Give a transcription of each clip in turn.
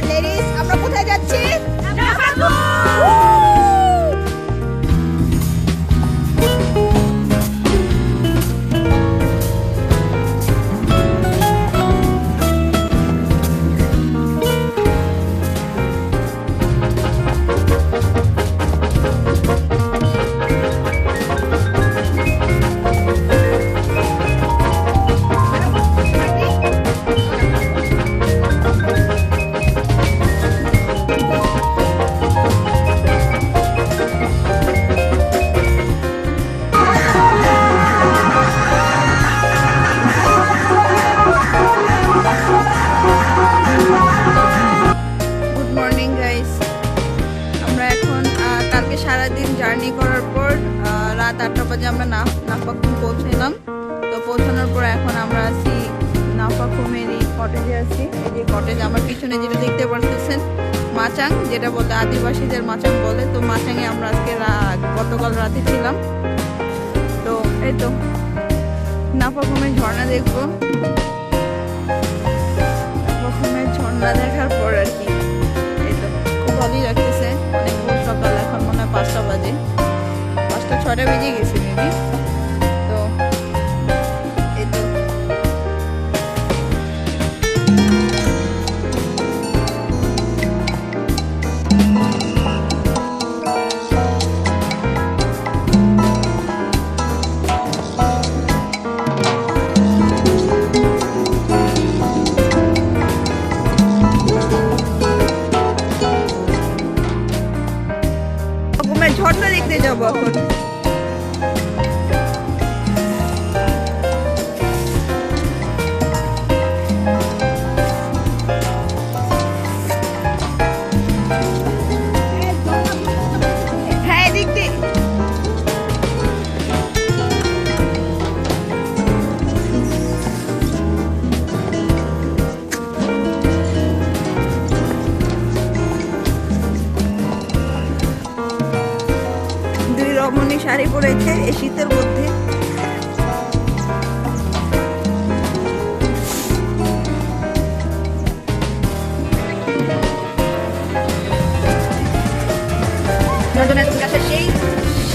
Ladies আমরা কোথায় যাচ্ছি? নাফাখুম। সারাদিন জার্নি করার পর রাত 8টা বাজে আমরা নাফাখুম পৌঁছলাম। তো পৌঁছানোর পর এখন আমরা আছি নাফাখুমেরই কটেজে আছি। এই যে কটেজ আমার পিছনে যেটা দেখতে পারতেছেন মাচাং, যেটা বলে আদিবাসীদের মাচাং বলে। তো মাচাংয়ে আমরা আজকে গতকাল রাতে ছিলাম। তো এই তো নাফাখুমের ঝর্ণা দেখবো। নাফাখুমের ঝর্ণা দেখার পর আর কি এই তো খুব ভালোই লাগতেছে। অনেক ভোর সকাল, এখন মনে হয় 5টা বাজে, 5টা-6টা বেজে গেছে মেবি। তো এই তো ঝর্ণা দেখতে যাবো এখন। হ্যাঁ দেখতে রমণী শাড়ি পরেছে এই শীতের মধ্যে।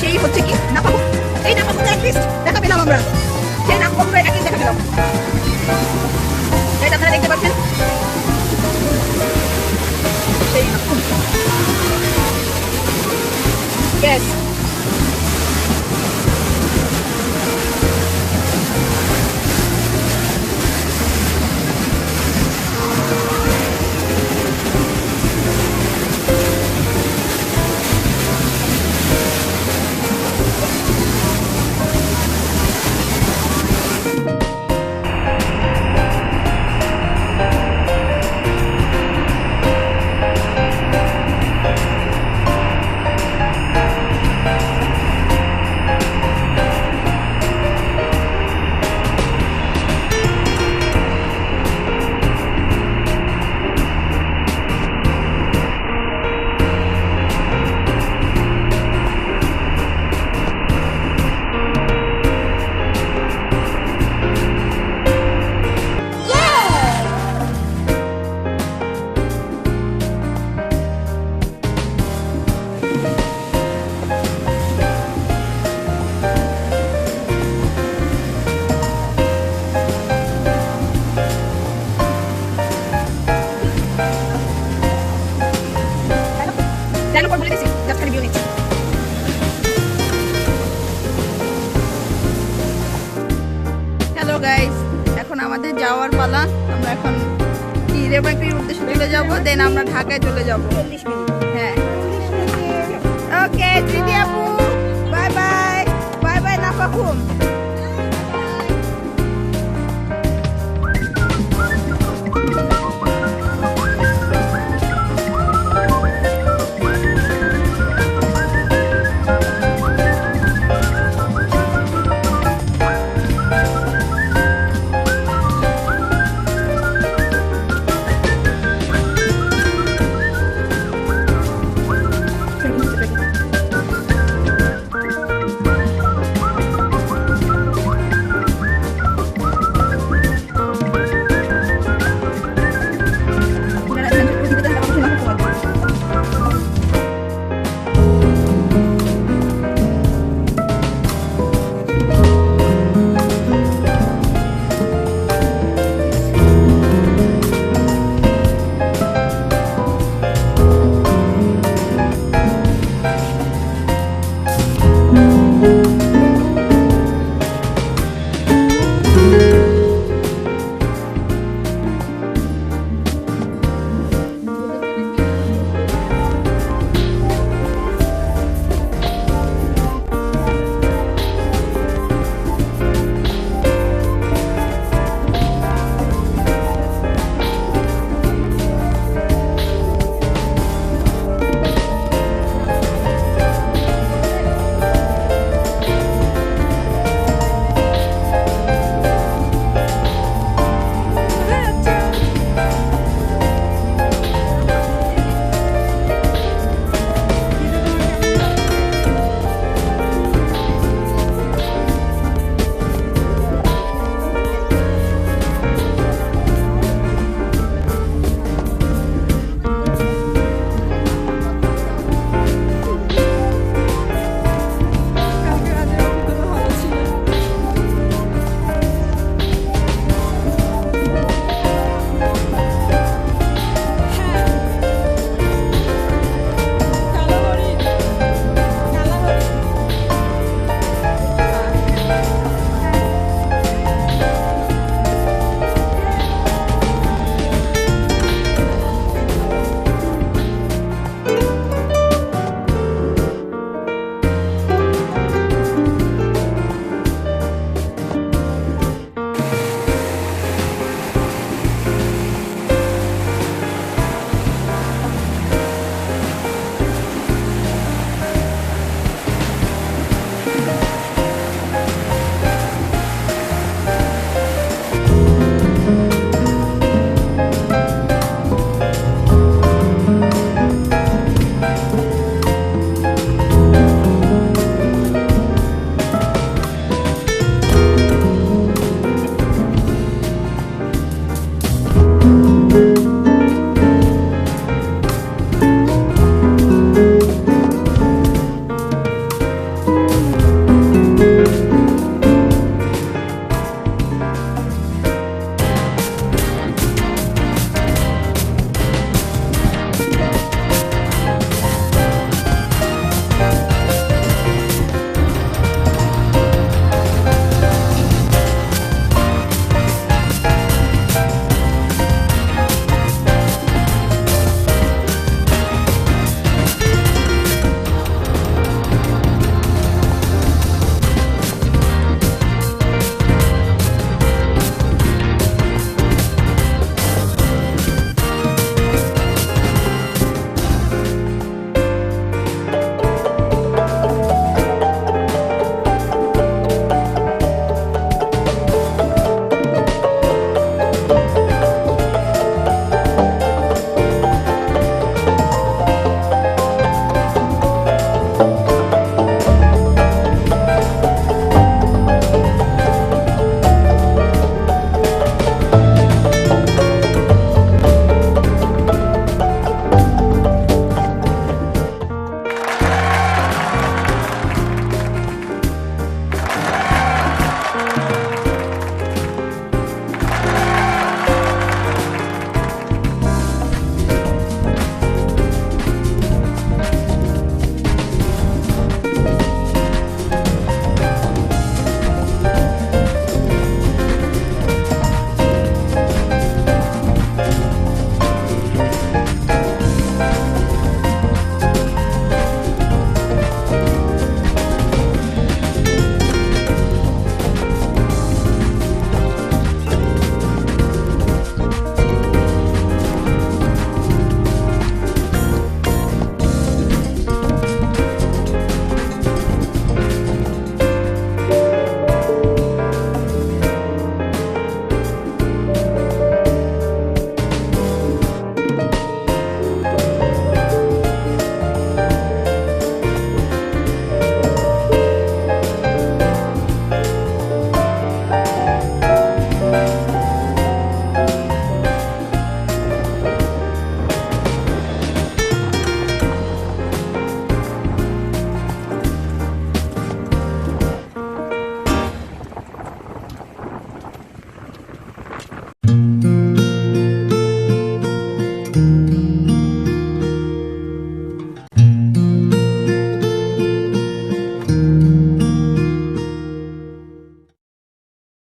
সেই হচ্ছে কি নাফাখুম, এই নাফাখুম অ্যাটলিস্ট দেখা পেলাম আমরা, সেই নাফাখুম একই দেখা পেলাম। এটা আপনারা দেখতে পাচ্ছেন সেই নাফাখুম। Yes. হ্যালো গাইস, এখন আমাদের যাওয়ার পালা। আমরা এখন কি রেমাক্রির উদ্দেশ্যে চলে যাবো, দেন আমরা ঢাকায় চলে যাবো। হ্যাঁ ওকে, দিদি আপু bye bye, bye bye Nafakhum.